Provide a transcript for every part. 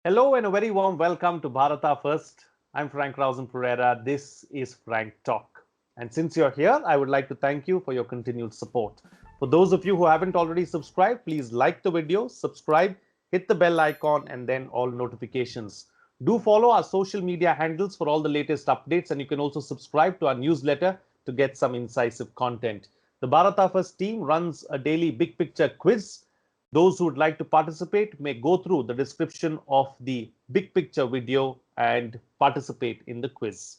Hello and a very warm welcome to Bharata First. I'm Frank Rausen Pereira. This is Frank Talk. And since you're here, I would like to thank you for your continued support. For those of you who haven't already subscribed, please like the video, subscribe, hit the bell icon, and then all notifications. Do follow our social media handles for all the latest updates, and you can also subscribe to our newsletter to get some incisive content. The Bharata First team runs a daily big picture quiz. Those who would like to participate may go through the description of the big picture video and participate in the quiz.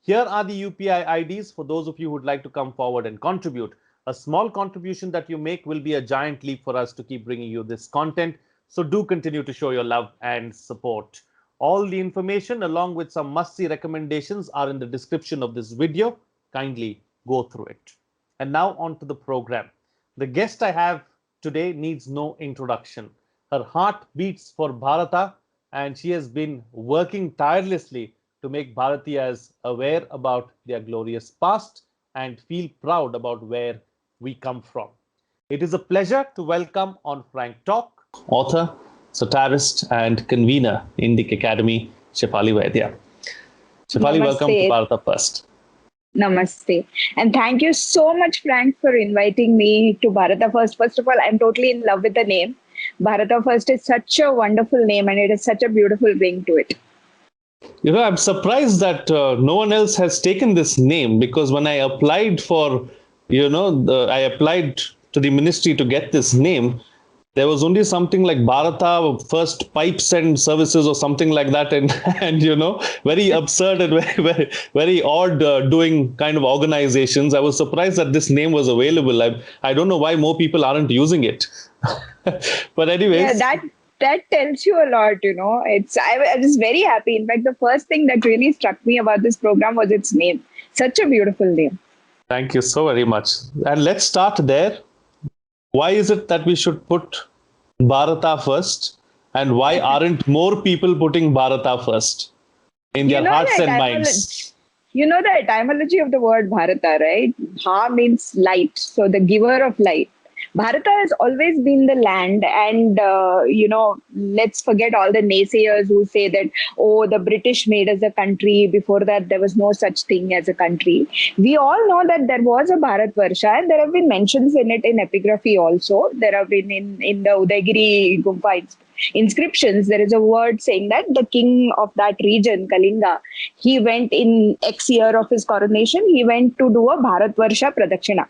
Here are the UPI IDs for those of you who would like to come forward and contribute. A small contribution that you make will be a giant leap for us to keep bringing you this content. So do continue to show your love and support. All the information along with some must-see recommendations are in the description of this video. Kindly go through it. And now on to the program. The guest I have today needs no introduction. Her heart beats for Bharata, and she has been working tirelessly to make Bharatiyas aware about their glorious past and feel proud about where we come from. It is a pleasure to welcome on Frank Talk, author, satirist, and convener, Indic Academy, Shefali Vaidya. Shefali, welcome to Bharata First. Namaste. And thank you so much, Frank, for inviting me to Bharata First. First of all, I'm totally in love with the name. Bharata First is such a wonderful name and it has such a beautiful ring to it. You know, I'm surprised that no one else has taken this name, because when I applied for, I applied to the ministry to get this name, there was only something like Bharata First Pipes and Services or something like that, and very absurd and very odd doing kind of organizations. I was surprised that this name was available. I don't know why more people aren't using it. But anyways, that tells you a lot. I was very happy. In fact, the first thing that really struck me about this program was its name. Such a beautiful name. Thank you so very much. And let's start there. Why is it that we should put Bharata first, and why aren't more people putting Bharata first in their hearts and minds? You know the etymology of the word Bharata, right? Bha means light, so the giver of light. Bharata has always been the land, and let's forget all the naysayers who say that, oh, the British made us a country. Before that, there was no such thing as a country. We all know that there was a Bharat Varsha, and there have been mentions in it in epigraphy also. There have been in the Udaygiri Gumpa inscriptions, there is a word saying that the king of that region, Kalinga, he went in X year of his coronation, he went to do a Bharat Varsha Pradakshina.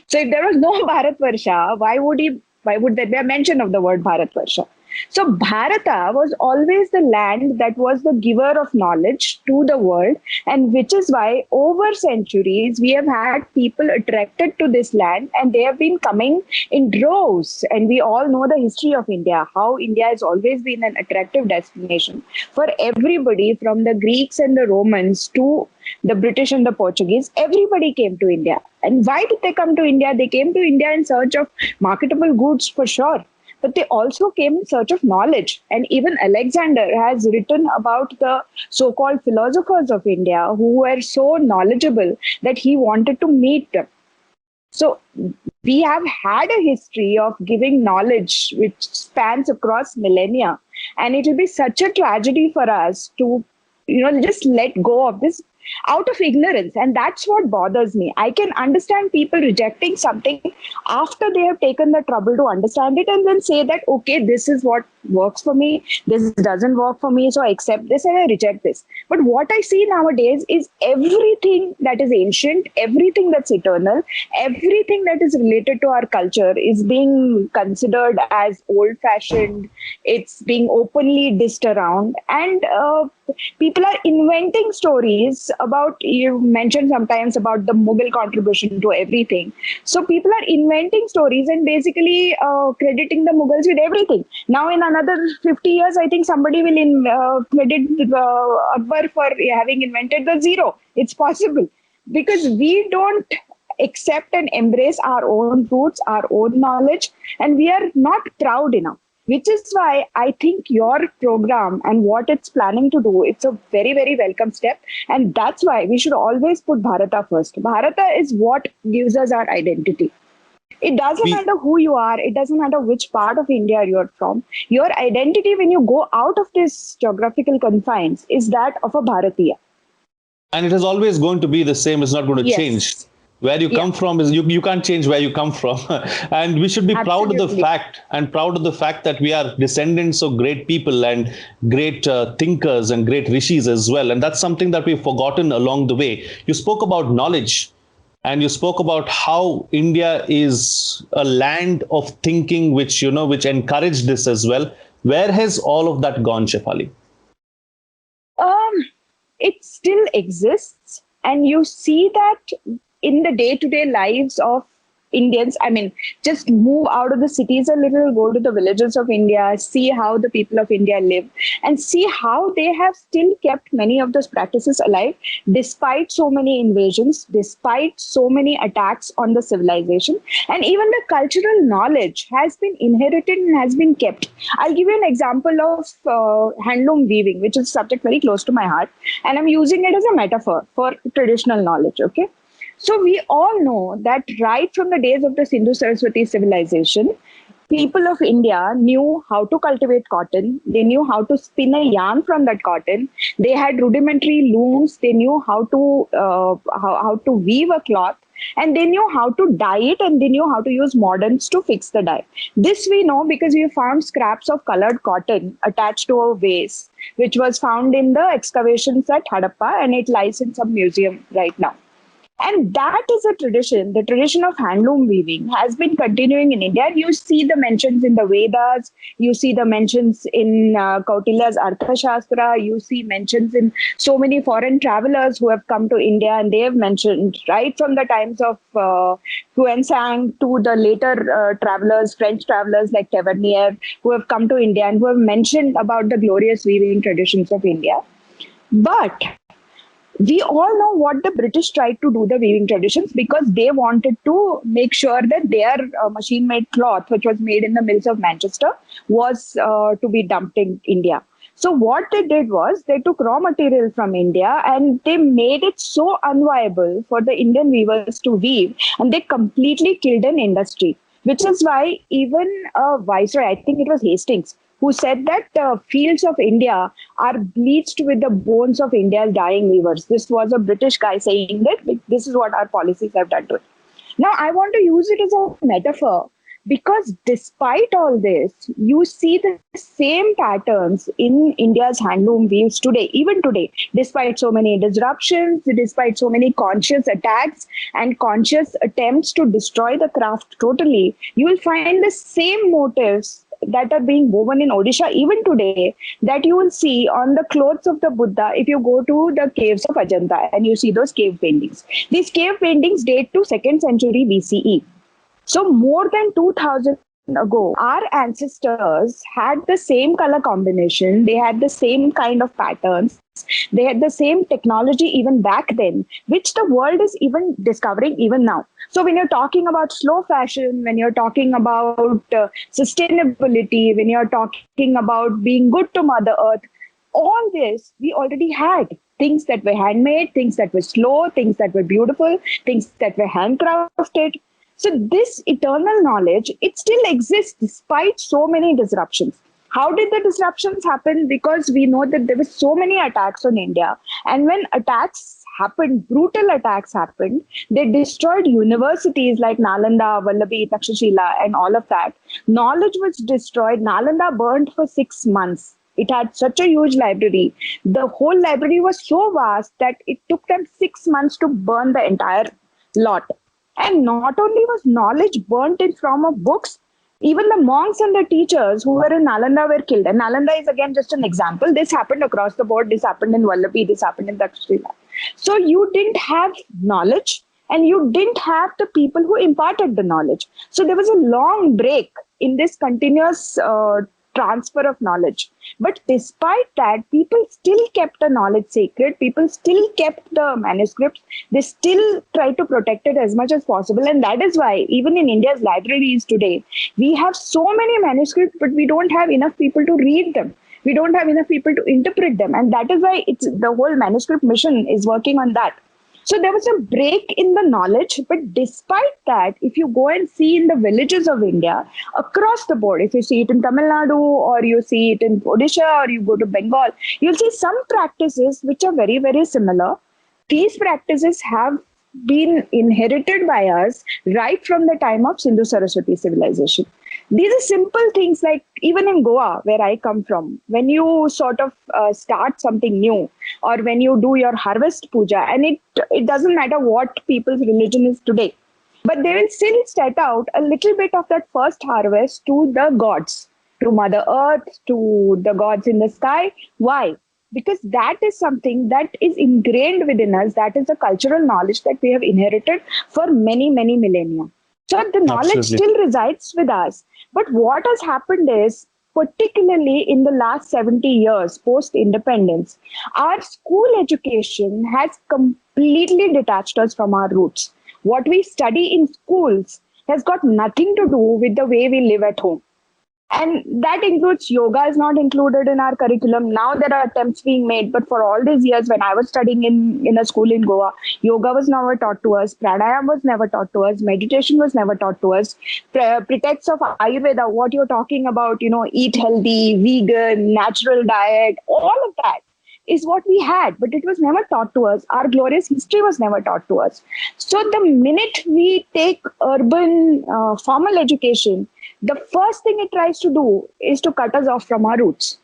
So if there was no Bharat Varsha, why would there be a mention of the word Bharat Varsha? So Bharata was always the land that was the giver of knowledge to the world, and which is why over centuries we have had people attracted to this land, and they have been coming in droves. And we all know the history of India, how India has always been an attractive destination for everybody, from the Greeks and the Romans to the British and the Portuguese. Everybody came to India. And why did they come to India? They came to India in search of marketable goods for sure. But they also came in search of knowledge. And even Alexander has written about the so-called philosophers of India who were so knowledgeable that he wanted to meet them. So we have had a history of giving knowledge which spans across millennia. And it will be such a tragedy for us to, just let go of this out of ignorance. And that's what bothers me. I can understand people rejecting something after they have taken the trouble to understand it and then say that, okay, this is what works for me, this doesn't work for me, so I accept this and I reject this. But what I see nowadays is everything that is ancient, everything that's eternal, everything that is related to our culture is being considered as old-fashioned. It's being openly dissed around, and people are inventing stories about, you mentioned sometimes about the Mughal contribution to everything. So people are inventing stories and basically crediting the Mughals with everything. Now in another 50 years, I think somebody will credit Akbar for having invented the zero. It's possible, because we don't accept and embrace our own roots, our own knowledge, and we are not proud enough. Which is why I think your program and what it's planning to do, it's a very, very welcome step. And that's why we should always put Bharata first. Bharata is what gives us our identity. It doesn't We, matter who you are, it doesn't matter which part of India you're from. Your identity when you go out of this geographical confines is that of a Bharatiya. and it is always going to be the same. It's not going to change. Yes. Where you Yeah, come from is you can't change where you come from. And we should be proud of the absolutely. fact and proud of the fact that we are descendants of great people and great thinkers and great rishis as well. And that's something that we've forgotten along the way. You spoke about knowledge, and you spoke about how India is a land of thinking, which which encouraged this as well. Where has all of that gone, Shefali? Um, it still exists, and you see that in the day-to-day lives of Indians. I mean, just move out of the cities a little, go to the villages of India, see how the people of India live, and see how they have still kept many of those practices alive despite so many invasions, despite so many attacks on the civilization. And even the cultural knowledge has been inherited and has been kept. I'll give you an example of handloom weaving, which is a subject very close to my heart, and I'm using it as a metaphor for traditional knowledge. Okay, so we all know that right from the days of the Sindhu Saraswati civilization, people of India knew how to cultivate cotton. They knew how to spin a yarn from that cotton. They had rudimentary looms. They knew how to weave a cloth, and they knew how to dye it, and they knew how to use moderns to fix the dye. This we know because we found scraps of colored cotton attached to a vase, which was found in the excavations at Hadappa, and it lies in some museum right now. And that is a tradition. The tradition of handloom weaving has been continuing in India. You see the mentions in the Vedas, you see the mentions in Kautilya's Arthashastra, you see mentions in so many foreign travelers who have come to India, and they have mentioned right from the times of Huensang to the later travelers, French travelers like Tavernier, who have come to India and who have mentioned about the glorious weaving traditions of India. But we all know what the British tried to do the weaving traditions because they wanted to make sure that their machine made cloth, which was made in the mills of Manchester, was to be dumped in India. So, what they did was they took raw material from India and they made it so unviable for the Indian weavers to weave, and they completely killed an industry. Which is why even Viceroy, I think it was Hastings, who said that fields of India are bleached with the bones of India's dying weavers. This was a British guy saying that this is what our policies have done to it. Now, I want to use it as a metaphor because despite all this, you see the same patterns in India's handloom weaves today, even today, despite so many disruptions, despite so many conscious attacks and conscious attempts to destroy the craft totally, you will find the same motives that are being woven in Odisha even today that you will see on the clothes of the Buddha if you go to the caves of Ajanta and you see those cave paintings. These cave paintings date to 2nd century BCE. So more than 2000 ago, our ancestors had the same color combination, they had the same kind of patterns, they had the same technology even back then, which the world is even discovering even now. So when you're talking about slow fashion, when you're talking about sustainability, when you're talking about being good to Mother Earth, all this we already had. Things that were handmade, things that were slow, things that were beautiful, things that were handcrafted. So this eternal knowledge, it still exists despite so many disruptions. How did the disruptions happen? Because we know that there were so many attacks on India. And when attacks happened, brutal attacks happened, they destroyed universities like Nalanda, Vallabhi, Takshashila, and all of that. Knowledge was destroyed. Nalanda burned for 6 months. It had such a huge library. The whole library was so vast that it took them 6 months to burn the entire lot. And not only was knowledge burnt in form of books, even the monks and the teachers who were in Nalanda were killed. And Nalanda is again just an example. This happened across the board. This happened in Vallabhi. This happened in Takshashila. So you didn't have knowledge and you didn't have the people who imparted the knowledge. So there was a long break in this continuous transfer of knowledge. But despite that, people still kept the knowledge sacred. People still kept the manuscripts. They still tried to protect it as much as possible. And that is why, even in India's libraries today, we have so many manuscripts, but we don't have enough people to read them. We don't have enough people to interpret them. And that is why it's the whole manuscript mission is working on that. So there was a break in the knowledge. But despite that, if you go and see in the villages of India, across the board, if you see it in Tamil Nadu or you see it in Odisha or you go to Bengal, you'll see some practices which are very, very similar. These practices have been inherited by us right from the time of Sindhu Saraswati civilization. These are simple things like even in Goa, where I come from, when you sort of start something new or when you do your harvest puja, and it doesn't matter what people's religion is today, but they will still set out a little bit of that first harvest to the gods, to Mother Earth, to the gods in the sky. Why? Because that is something that is ingrained within us. That is the cultural knowledge that we have inherited for many, many millennia. So the knowledge Absolutely. still resides with us. But what has happened is, particularly in the last 70 years post independence, our school education has completely detached us from our roots. What we study in schools has got nothing to do with the way we live at home. And that includes yoga is not included in our curriculum. Now there are attempts being made, but for all these years when I was studying in a school in Goa, yoga was never taught to us, pranayama was never taught to us, meditation was never taught to us. Pretexts of Ayurveda, what you're talking about, eat healthy, vegan, natural diet, all of that is what we had, but it was never taught to us. Our glorious history was never taught to us. So the minute we take urban formal education, the first thing it tries to do is to cut us off from our roots.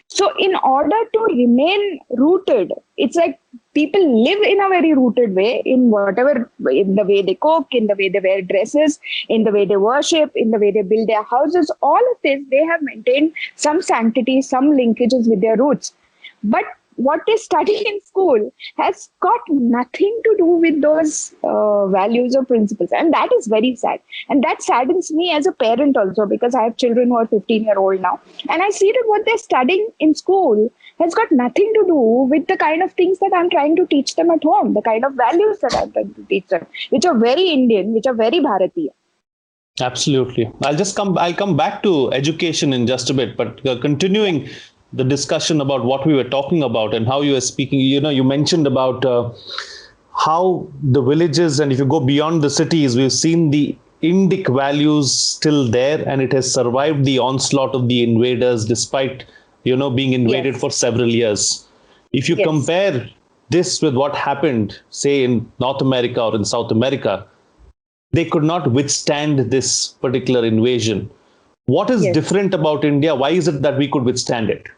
So in order to remain rooted, it's like people live in a very rooted way in whatever, in the way they cook, in the way they wear dresses, in the way they worship, in the way they build their houses. All of this, they have maintained some sanctity, some linkages with their roots. But what they study in school has got nothing to do with those values or principles. And that is very sad. And that saddens me as a parent also, because I have children who are 15-year-old now. And I see that what they're studying in school has got nothing to do with the kind of things that I'm trying to teach them at home, the kind of values that I'm trying to teach them, which are very Indian, which are very Bharatiya. Absolutely. I'll come back to education in just a bit, but continuing the discussion about what we were talking about and how you were speaking, you mentioned about how the villages, and if you go beyond the cities, we've seen the Indic values still there, and it has survived the onslaught of the invaders despite, being invaded Yes. for several years. If you Yes. compare this with what happened, say, in North America or in South America, they could not withstand this particular invasion. What is Yes. different about India? Why is it that we could withstand it?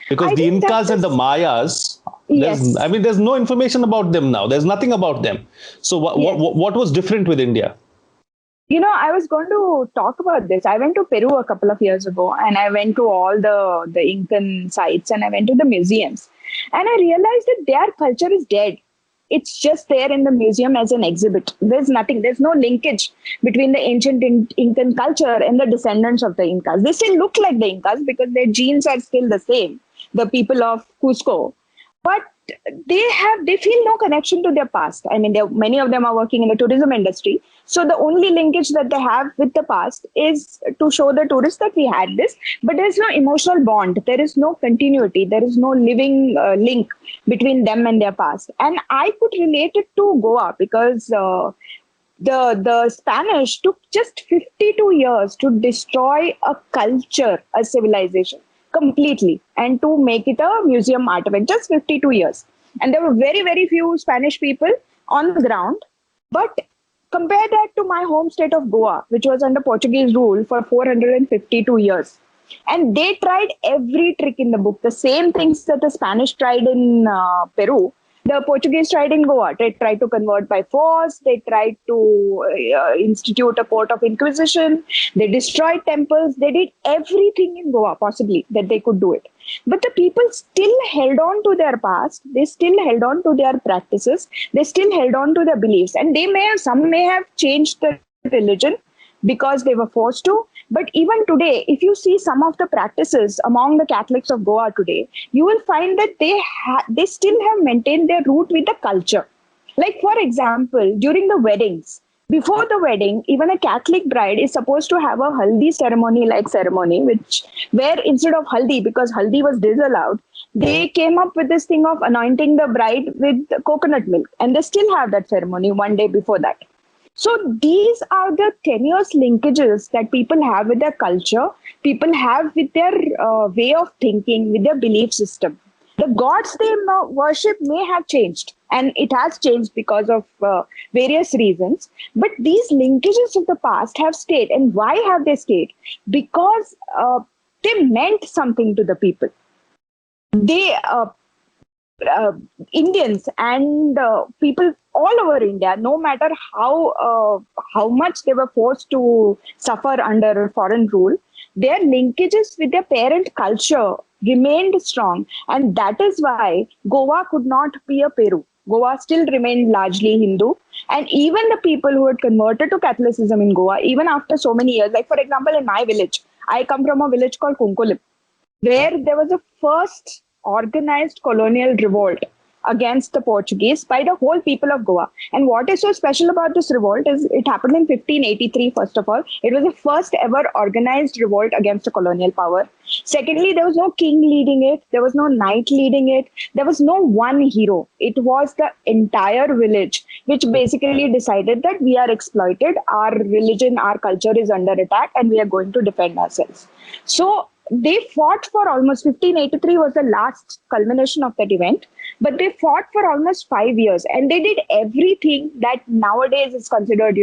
Because I the think Incas that and the is, Mayas, yes. there's no information about them now. There's nothing about them. So Yes. what was different with India? I was going to talk about this. I went to Peru a couple of years ago, and I went to all the Incan sites, and I went to the museums. And I realized that their culture is dead. It's just there in the museum as an exhibit. There's nothing, there's no linkage between the ancient Incan culture and the descendants of the Incas. They still look like the Incas because their genes are still the same, the people of Cusco. But they feel no connection to their past. I mean, many of them are working in the tourism industry, so the only linkage that they have with the past is to show the tourists that we had this, but there is no emotional bond, there is no continuity, there is no living link between them and their past. And I could relate it to Goa because the Spanish took just 52 years to destroy a culture, a civilization completely, and to make it a museum artifact. Just 52 years. And there were very, very few Spanish people on the ground. But compare that to my home state of Goa, which was under Portuguese rule for 452 years. And they tried every trick in the book, the same things that the Spanish tried in Peru. The Portuguese tried in Goa. They tried to convert by force. They tried to institute a court of inquisition. They destroyed temples. They did everything in Goa possibly that they could do it. But the people still held on to their past. They still held on to their practices. They still held on to their beliefs. And some may have changed the religion because they were forced to. But even today, if you see some of the practices among the Catholics of Goa today, you will find that they still have maintained their root with the culture. Like, for example, during the weddings, Before the wedding, even a Catholic bride is supposed to have a haldi ceremony like ceremony, which where instead of haldi, because haldi was disallowed, they came up with this thing of anointing the bride with coconut milk, and they still have that ceremony one day before that. So these are the tenuous linkages that people have with their culture, people have with their way of thinking, with their belief system. The gods they worship may have changed, and it has changed because of various reasons. But these linkages of the past have stayed. And why have they stayed? Because they meant something to the people. They Indians and people all over India, no matter how much they were forced to suffer under foreign rule, their linkages with their parent culture remained strong, and that is why Goa could not be a Peru. Goa still remained largely Hindu, and even the people who had converted to Catholicism in Goa, even after so many years, like for example, in my village, I come from a village called Kunkulim, where there was a first organized colonial revolt against the Portuguese by the whole people of Goa. And what is so special about this revolt is it happened in 1583, first of all. It was the first ever organized revolt against a colonial power. Secondly, there was no king leading it. There was no knight leading it. There was no one hero. It was the entire village, which basically decided that we are exploited, our religion, our culture is under attack, and we are going to defend ourselves. So they fought for almost 1583 was the last culmination of that event, but they fought for almost 5 years, and they did everything that nowadays is considered,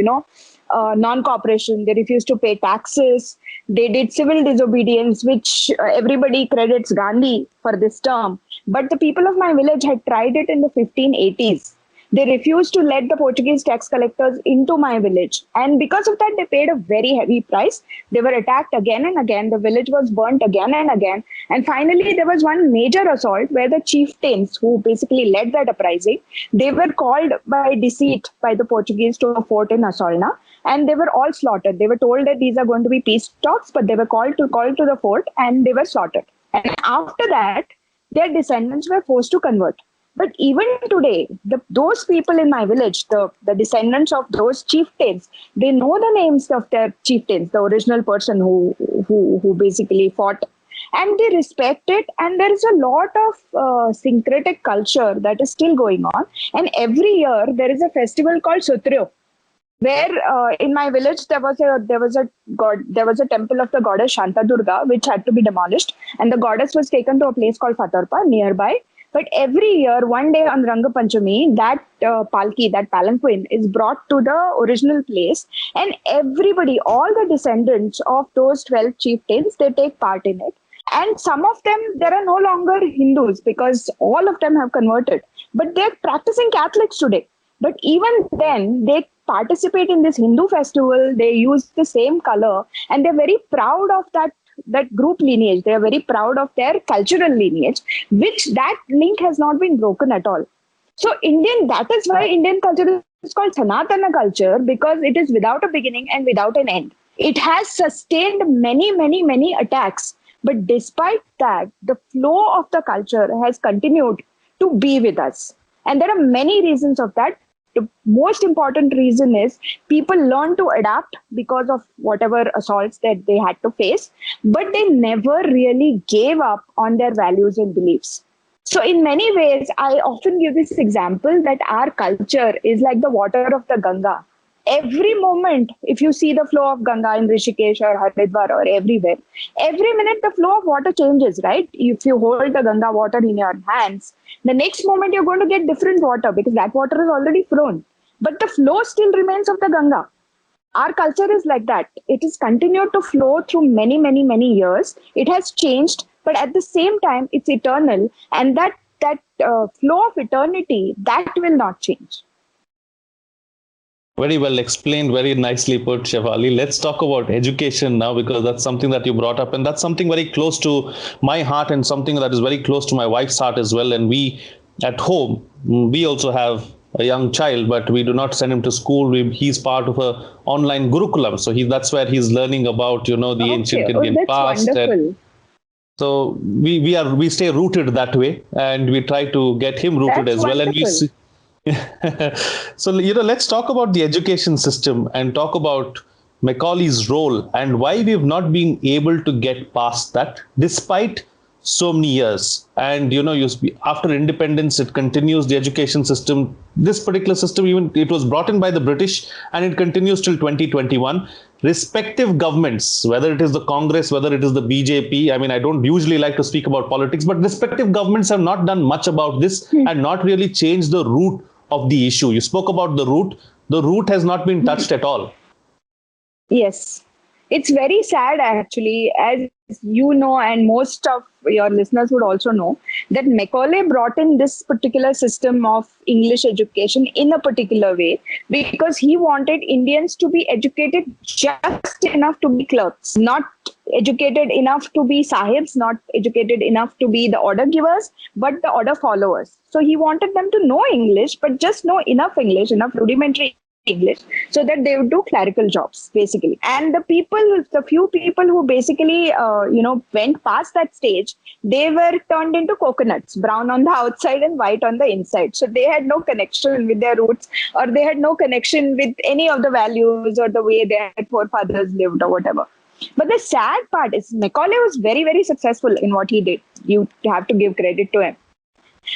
non-cooperation. They refused to pay taxes. They did civil disobedience, which everybody credits Gandhi for this term. But the people of my village had tried it in the 1580s. They refused to let the Portuguese tax collectors into my village. And because of that, they paid a very heavy price. They were attacked again and again. The village was burnt again and again. And finally, there was one major assault where the chieftains who basically led that uprising, they were called by deceit by the Portuguese to a fort in Asolna. And they were all slaughtered. They were told that these are going to be peace talks, but they were called to the fort and they were slaughtered. And after that, their descendants were forced to convert. But even today, those people in my village, the descendants of those chieftains, they know the names of their chieftains, the original person who basically fought, and they respect it. And there is a lot of syncretic culture that is still going on. And every year there is a festival called Sutryo, where in my village there was a temple of the goddess Shanta Durga which had to be demolished, and the goddess was taken to a place called Fatarpa nearby. But every year, one day on Ranga Panchami, that palki, that palanquin, is brought to the original place, and everybody, all the descendants of those 12 chieftains, they take part in it. And some of them, there are no longer Hindus because all of them have converted, but they're practicing Catholics today. But even then, they participate in this Hindu festival, they use the same color, and they're very proud of that group lineage. They are very proud of their cultural lineage, which that link has not been broken at all. So that is why Indian culture is called Sanatana culture, because it is without a beginning and without an end. It has sustained many, many, many attacks. But despite that, the flow of the culture has continued to be with us. And there are many reasons of that. The most important reason is people learn to adapt because of whatever assaults that they had to face, but they never really gave up on their values and beliefs. So in many ways, I often give this example that our culture is like the water of the Ganga. Every moment, if you see the flow of Ganga in Rishikesh or Haridwar or everywhere, every minute the flow of water changes, right? If you hold the Ganga water in your hands, the next moment you're going to get different water because that water is already flown. But the flow still remains of the Ganga. Our culture is like that. It has continued to flow through many, many, many years. It has changed, but at the same time, it's eternal. And that flow of eternity, that will not change. Very well explained, very nicely put, Shefali. Let's talk about education now, because that's something that you brought up, and that's something very close to my heart and something that is very close to my wife's heart as well. And we at home, we also have a young child, but we do not send him to school. He's part of a online Gurukulam. So that's where he's learning about, the ancient Indian past. Wonderful. And so we stay rooted that way, and we try to get him rooted That's as well. wonderful. And So, let's talk about the education system and talk about Macaulay's role and why we've not been able to get past that despite so many years. And, after independence, it continues the education system. This particular system, even it was brought in by the British and it continues till 2021. Respective governments, whether it is the Congress, whether it is the BJP, I mean, I don't usually like to speak about politics, but respective governments have not done much about this and not really changed the root of the issue. You spoke about the root. The root has not been touched at all. Yes. It's very sad, actually, as you know, and most of your listeners would also know, that Macaulay brought in this particular system of English education in a particular way because he wanted Indians to be educated just enough to be clerks, not educated enough to be sahibs, not educated enough to be the order givers, but the order followers. So he wanted them to know English, but just know enough English, enough rudimentary English, so that they would do clerical jobs, basically. And the few people who basically, went past that stage, they were turned into coconuts, brown on the outside and white on the inside. So they had no connection with their roots, or they had no connection with any of the values or the way their forefathers lived or whatever. But the sad part is Macaulay was very, very successful in what he did. You have to give credit to him.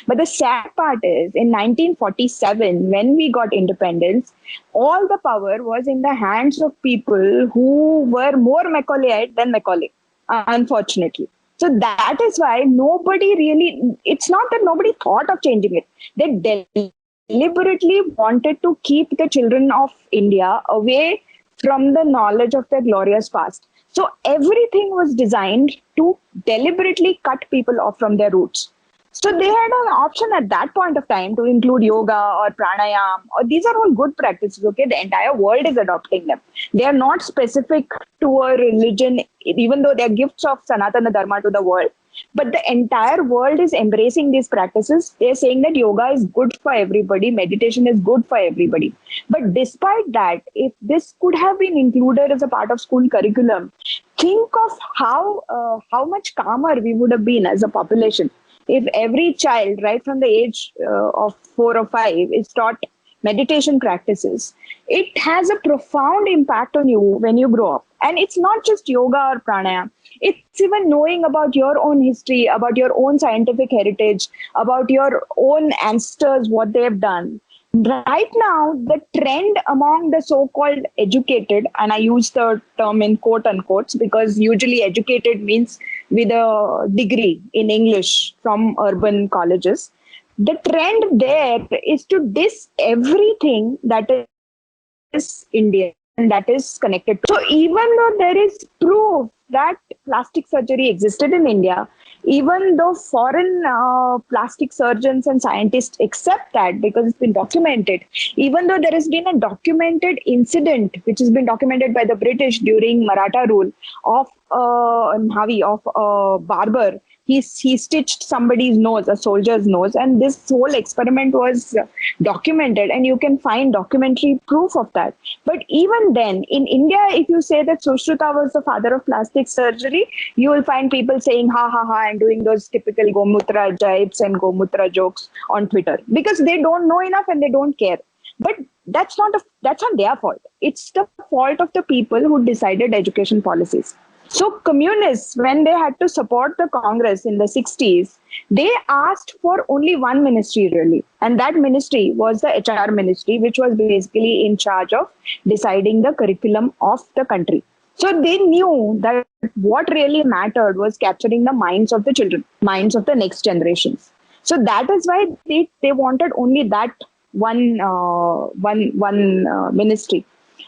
But the sad part is, in 1947, when we got independence, all the power was in the hands of people who were more Macaulayite than Macaulay, unfortunately. So that is why nobody really, it's not that nobody thought of changing it. They deliberately wanted to keep the children of India away from the knowledge of their glorious past. So everything was designed to deliberately cut people off from their roots. So they had an option at that point of time to include yoga or pranayam, or these are all good practices. Okay, the entire world is adopting them. They are not specific to a religion, even though they are gifts of Sanatana Dharma to the world. But the entire world is embracing these practices. They're saying that yoga is good for everybody, meditation is good for everybody. But despite that, if this could have been included as a part of school curriculum, think of how much calmer we would have been as a population if every child, right from the age of 4 or 5, is taught meditation practices. It has a profound impact on you when you grow up. And it's not just yoga or pranayam. It's even knowing about your own history, about your own scientific heritage, about your own ancestors, what they have done. Right now, the trend among the so-called educated, and I use the term in quote unquote because usually educated means with a degree in English from urban colleges. The trend there is to diss everything that is Indian and that is connected. So even though there is proof that plastic surgery existed in India, even though foreign plastic surgeons and scientists accept that because it's been documented, even though there has been a documented incident which has been documented by the British during Maratha rule of Navi, of a barber, he stitched somebody's nose, a soldier's nose, and this whole experiment was documented, and you can find documentary proof of that. But even then, in India, if you say that Sushruta was the father of plastic surgery, you will find people saying ha ha ha and doing those typical Gomutra jibes and Gomutra jokes on Twitter because they don't know enough and they don't care. But that's not their fault. It's the fault of the people who decided education policies. So communists, when they had to support the Congress in the 60s, they asked for only one ministry really. And that ministry was the HR ministry, which was basically in charge of deciding the curriculum of the country. So they knew that what really mattered was capturing the minds of the children, minds of the next generations. So that is why they wanted only that one ministry.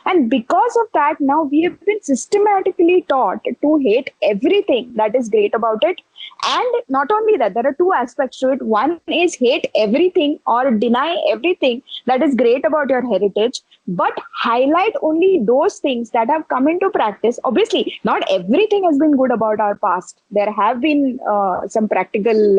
And because of that, now we have been systematically taught to hate everything that is great about it. And not only that, there are two aspects to it. One is hate everything or deny everything that is great about your heritage, but highlight only those things that have come into practice. Obviously, not everything has been good about our past. There have been some practical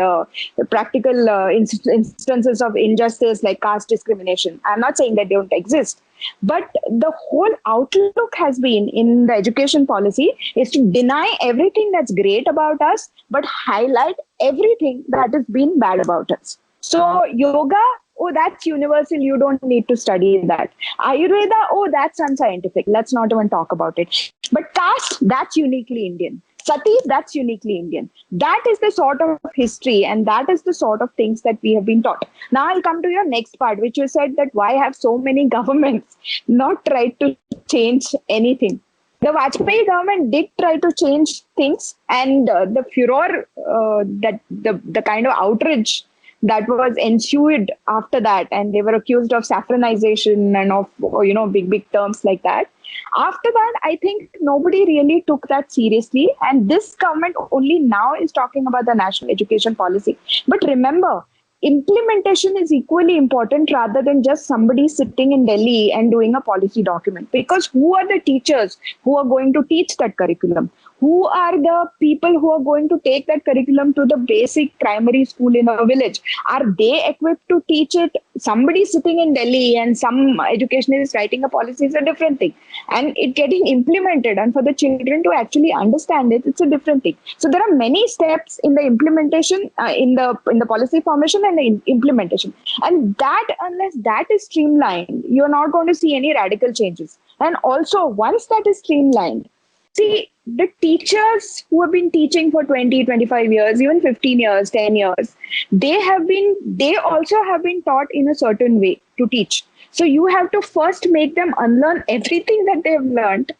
instances of injustice like caste discrimination. I'm not saying that they don't exist. But the whole outlook has been in the education policy is to deny everything that's great about us, but highlight everything that has been bad about us. So yoga oh, that's universal, you don't need to study that. Ayurveda, oh, that's unscientific, let's not even talk about it. But caste, that's uniquely Indian. Sati, that's uniquely Indian. That is the sort of history and that is the sort of things that we have been taught. Now I'll come to your next part, which you said that why have so many governments not tried to change anything? The Vajpayee government did try to change things, and the furor, that the kind of outrage that was ensued after that, and they were accused of saffronization and of big terms like that. After that, I think nobody really took that seriously, and this government only now is talking about the national education policy. But remember, implementation is equally important rather than just somebody sitting in Delhi and doing a policy document. Because who are the teachers who are going to teach that curriculum? Who are the people who are going to take that curriculum to the basic primary school in a village? Are they equipped to teach it? Somebody sitting in Delhi and some educationist writing a policy is a different thing. And it getting implemented, and for the children to actually understand it, it's a different thing. So there are many steps in the implementation, in the policy formation and the implementation. And that, unless that is streamlined, you're not going to see any radical changes. And also, once that is streamlined, see, the teachers who have been teaching for 20, 25 years, even 15 years, 10 years, they also have been taught in a certain way to teach. So you have to first make them unlearn everything that they've learned,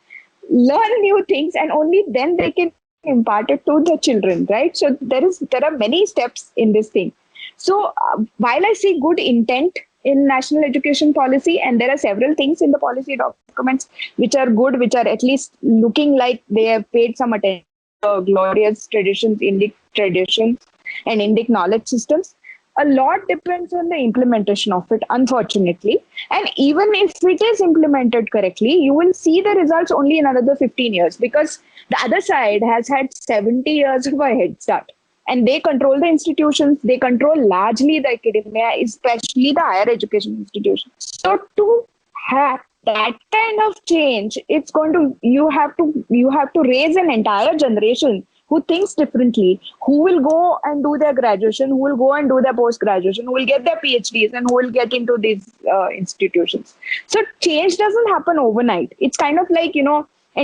learn new things, and only then they can impart it to the children, right? So there are many steps in this thing. So while I see good intent in national education policy, and there are several things in the policy documents which are good, which are at least looking like they have paid some attention to glorious traditions, Indic traditions, and Indic knowledge systems. A lot depends on the implementation of it, unfortunately. And even if it is implemented correctly, you will see the results only in another 15 years, because the other side has had 70 years of a head start. And they control the institutions, they control largely the academia, especially the higher education institutions. So to have that kind of change, you have to raise an entire generation who thinks differently, who will go and do their graduation, who will go and do their post-graduation, who will get their PhDs, and who will get into these institutions. So change doesn't happen overnight. It's kind of like, in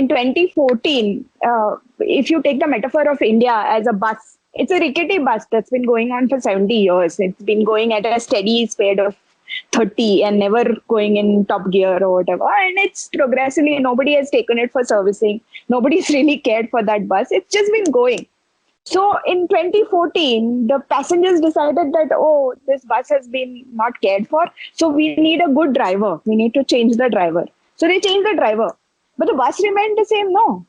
2014, if you take the metaphor of India as a bus, it's a rickety bus that's been going on for 70 years. It's been going at a steady speed of 30 and never going in top gear or whatever. And it's progressively, nobody has taken it for servicing. Nobody's really cared for that bus. It's just been going. So in 2014, the passengers decided that, oh, this bus has been not cared for. So we need a good driver. We need to change the driver. So they changed the driver. But the bus remained the same. No,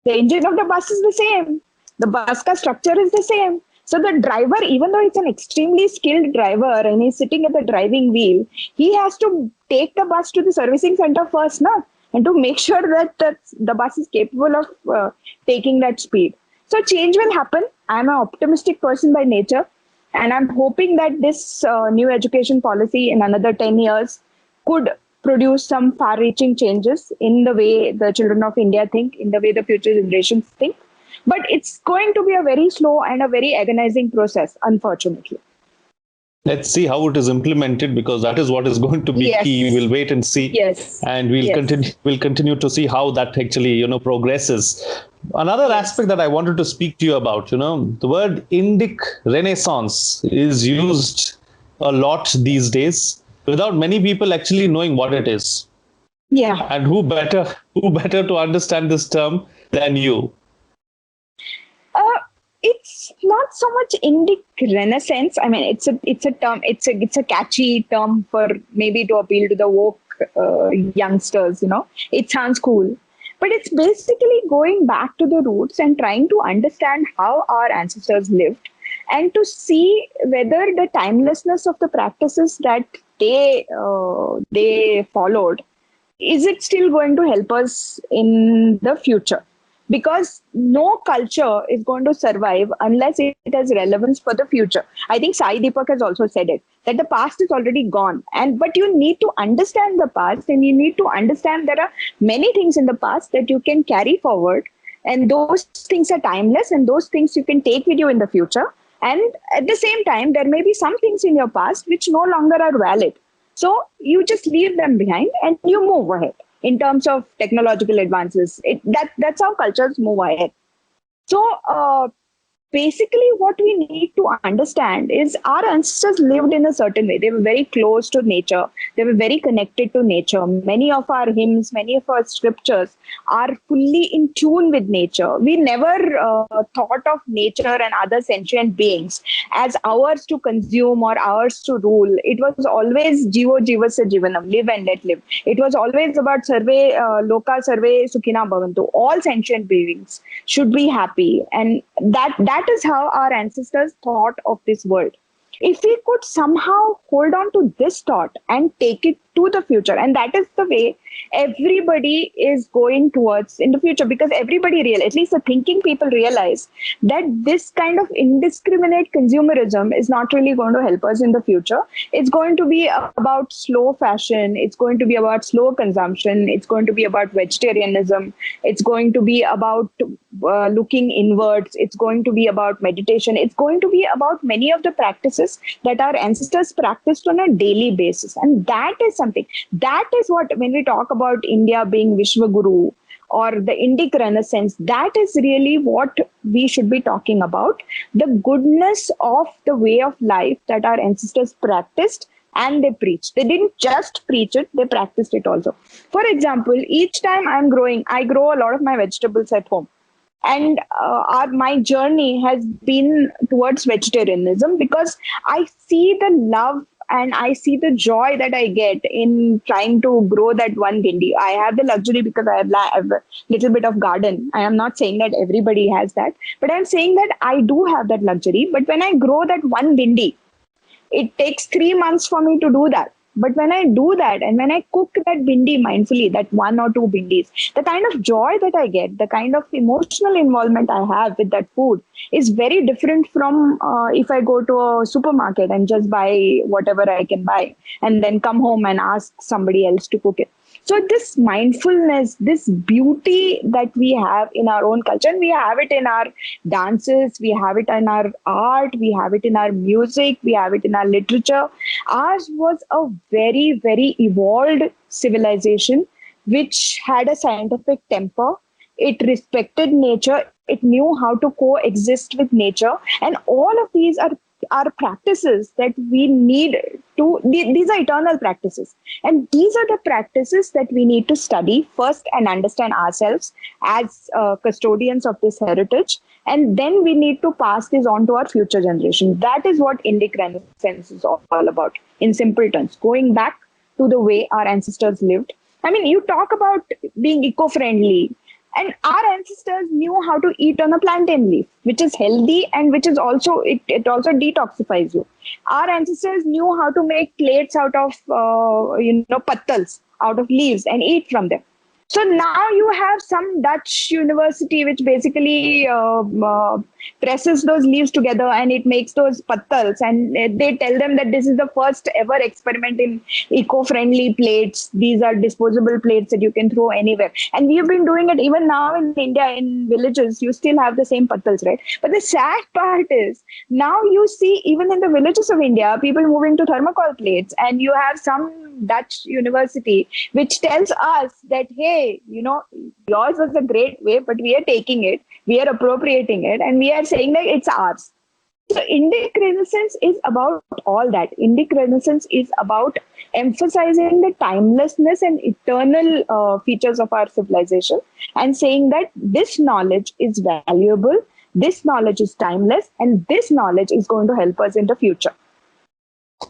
the engine of the bus is the same. The bus ka structure is the same. So the driver, even though it's an extremely skilled driver and he's sitting at the driving wheel, he has to take the bus to the servicing center first, and to make sure that the bus is capable of taking that speed. So change will happen. I'm an optimistic person by nature, and I'm hoping that this new education policy in another 10 years could produce some far-reaching changes in the way the children of India think, in the way the future generations think. But it's going to be a very slow and a very agonizing process, unfortunately. Let's see how it is implemented, because that is what is going to be key. We'll wait and see. Yes. And we'll continue to see how that actually, progresses. Another aspect that I wanted to speak to you about, the word Indic Renaissance is used a lot these days without many people actually knowing what it is. Yeah. And who better to understand this term than you? It's not so much Indic Renaissance. I mean, it's a term. It's a catchy term for maybe to appeal to the woke youngsters. It sounds cool, but it's basically going back to the roots and trying to understand how our ancestors lived, and to see whether the timelessness of the practices that they followed, is it still going to help us in the future? Because no culture is going to survive unless it has relevance for the future. I think Sai Deepak has also said it, that the past is already gone. But you need to understand the past, and you need to understand there are many things in the past that you can carry forward. And those things are timeless, and those things you can take with you in the future. And at the same time, there may be some things in your past which no longer are valid. So you just leave them behind and you move ahead in terms of technological advances. That's how cultures move ahead. So basically what we need to understand is our ancestors lived in a certain way. They were very close to nature. They were very connected to nature. Many of our hymns, many of our scriptures are fully in tune with nature. We never thought of nature and other sentient beings as ours to consume or ours to rule. It was always jivo jivasya jivanam, live and let live. It was always about sarve loka sarve sukhina bhavantu. All sentient beings should be happy, and that is how our ancestors thought of this world. If we could somehow hold on to this thought and take it to the future, and that is the way everybody is going towards in the future, because everybody at least the thinking people realize that this kind of indiscriminate consumerism is not really going to help us in the future. It's going to be about slow fashion, it's going to be about slow consumption, it's going to be about vegetarianism, it's going to be about looking inwards, it's going to be about meditation, it's going to be about many of the practices that our ancestors practiced on a daily basis. And that is something, that is what, when we talk about India being Vishwaguru or the Indic Renaissance, that is really what we should be talking about. The goodness of the way of life that our ancestors practiced and they preached. They didn't just preach it, they practiced it also. For example, each time I grow a lot of my vegetables at home. And my journey has been towards vegetarianism because I see the love and I see the joy that I get in trying to grow that one bindi. I have the luxury because I have a little bit of garden. I am not saying that everybody has that, but I'm saying that I do have that luxury. But when I grow that one bindi, it takes 3 months for me to do that. But when I do that and when I cook that bindi mindfully, that 1 or 2 bindis, the kind of joy that I get, the kind of emotional involvement I have with that food is very different from if I go to a supermarket and just buy whatever I can buy and then come home and ask somebody else to cook it. So this mindfulness, this beauty that we have in our own culture, and we have it in our dances, we have it in our art, we have it in our music, we have it in our literature. Ours was a very, very evolved civilization which had a scientific temper. It respected nature. It knew how to coexist with nature. And all of these are practices that we need to, these are eternal practices. And these are the practices that we need to study first and understand ourselves as custodians of this heritage. And then we need to pass this on to our future generation. That is what Indic Renaissance is all about, in simple terms, going back to the way our ancestors lived. I mean, you talk about being eco-friendly. And our ancestors knew how to eat on a plantain leaf, which is healthy and which is also, it also detoxifies you. Our ancestors knew how to make plates out of, pattals, out of leaves and eat from them. So now you have some Dutch university which basically presses those leaves together and it makes those pattals, and they tell them that this is the first ever experiment in eco-friendly plates. These are disposable plates that you can throw anywhere. And we have been doing it even now in India, in villages, you still have the same pattals, right? But the sad part is now you see even in the villages of India, people moving to thermocol plates, and you have some Dutch university which tells us that, hey, yours was a great way, but we are taking it, we are appropriating it, and we are saying that it's ours. So Indic Renaissance is about all that. Indic Renaissance is about emphasizing the timelessness and eternal features of our civilization and saying that this knowledge is valuable, this knowledge is timeless, and this knowledge is going to help us in the future.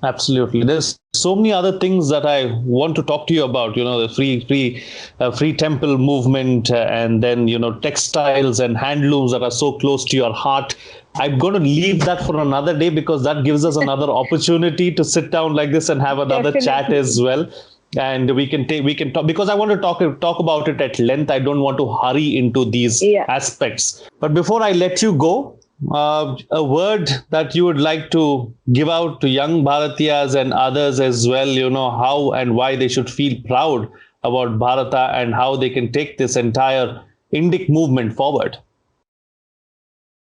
Absolutely. There's so many other things that I want to talk to you about, the free temple movement, and then, textiles and handlooms that are so close to your heart. I'm going to leave that for another day because that gives us another opportunity to sit down like this and have another Definitely. chat as well. And we can talk, because I want to talk about it at length. I don't want to hurry into these aspects. But before I let you go, a word that you would like to give out to young Bharatiyas and others as well, how and why they should feel proud about Bharata and how they can take this entire Indic movement forward.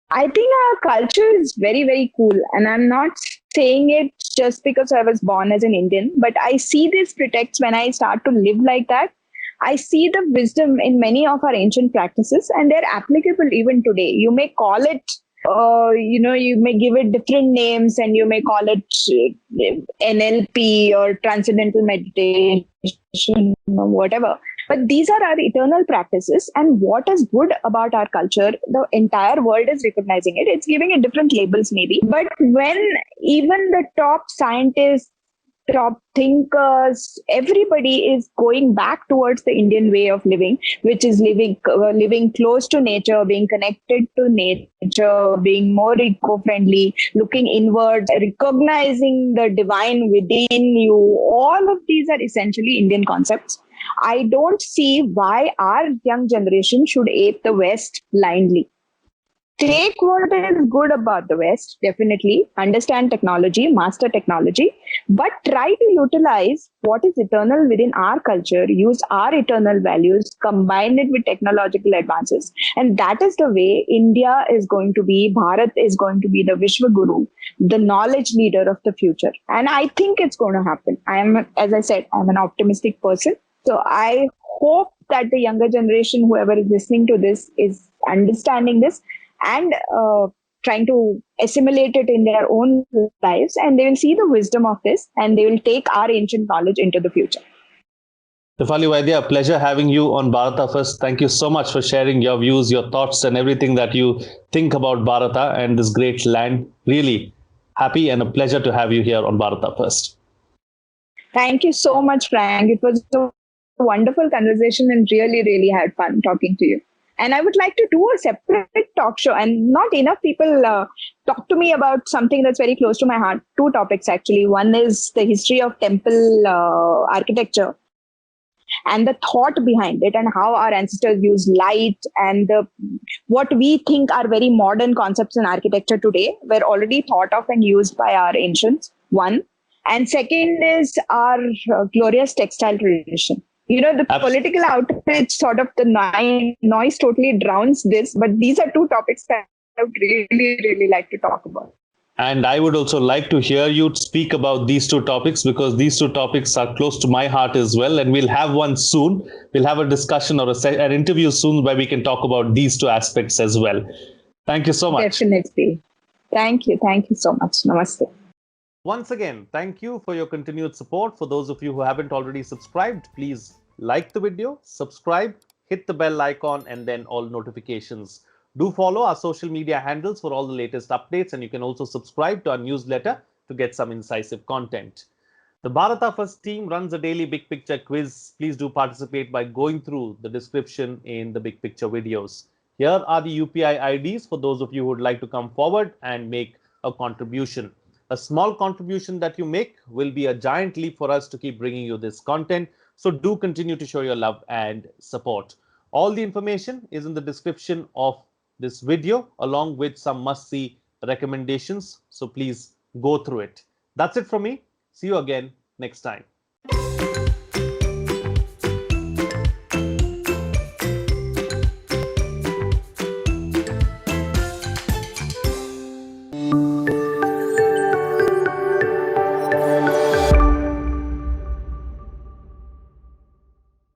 I think our culture is very, very cool. And I'm not saying it just because I was born as an Indian, but I see these pretexts when I start to live like that. I see the wisdom in many of our ancient practices, and they're applicable even today. You may call it, you may give it different names, and you may call it NLP or transcendental meditation or whatever. But these are our eternal practices. And what is good about our culture, the entire world is recognizing it. It's giving it different labels, maybe. But when even the top scientists, top thinkers, everybody is going back towards the Indian way of living, which is living close to nature, being connected to nature, being more eco-friendly, looking inward, recognizing the divine within you. All of these are essentially Indian concepts. I don't see why our young generation should ape the West blindly. Take what is good about the West, definitely. Understand technology, master technology, but try to utilize what is eternal within our culture, use our eternal values, combine it with technological advances. And that is the way India is going to be, Bharat is going to be the Vishwa Guru, the knowledge leader of the future. And I think it's going to happen. As I said, I'm an optimistic person. So I hope that the younger generation, whoever is listening to this, is understanding this and trying to assimilate it in their own lives, and they will see the wisdom of this and they will take our ancient knowledge into the future. Dipali Vaidya, pleasure having you on Bharata First. Thank you so much for sharing your views, your thoughts, and everything that you think about Bharata and this great land. Really happy and a pleasure to have you here on Bharata First. Thank you so much, Frank. It was a wonderful conversation and really, really had fun talking to you. And I would like to do a separate talk show, and not enough people talk to me about something that's very close to my heart. Two topics, actually. One is the history of temple architecture and the thought behind it, and how our ancestors use light, and what we think are very modern concepts in architecture today were already thought of and used by our ancients. One. And second is our glorious textile tradition. The political outrage, sort of the noise totally drowns this, but these are two topics that I would really, really like to talk about. And I would also like to hear you speak about these two topics, because these two topics are close to my heart as well. And we'll have one soon. We'll have a discussion or an interview soon where we can talk about these two aspects as well. Thank you so much. Definitely. Thank you. Thank you so much. Namaste. Once again, thank you for your continued support. For those of you who haven't already subscribed, please like the video, subscribe, hit the bell icon, and then all notifications. Do follow our social media handles for all the latest updates, and you can also subscribe to our newsletter to get some incisive content. The Bharata First team runs a daily Big Picture quiz. Please do participate by going through the description in the Big Picture videos. Here are the UPI IDs for those of you who would like to come forward and make a contribution. A small contribution that you make will be a giant leap for us to keep bringing you this content. So do continue to show your love and support. All the information is in the description of this video, along with some must-see recommendations. So please go through it. That's it from me. See you again next time.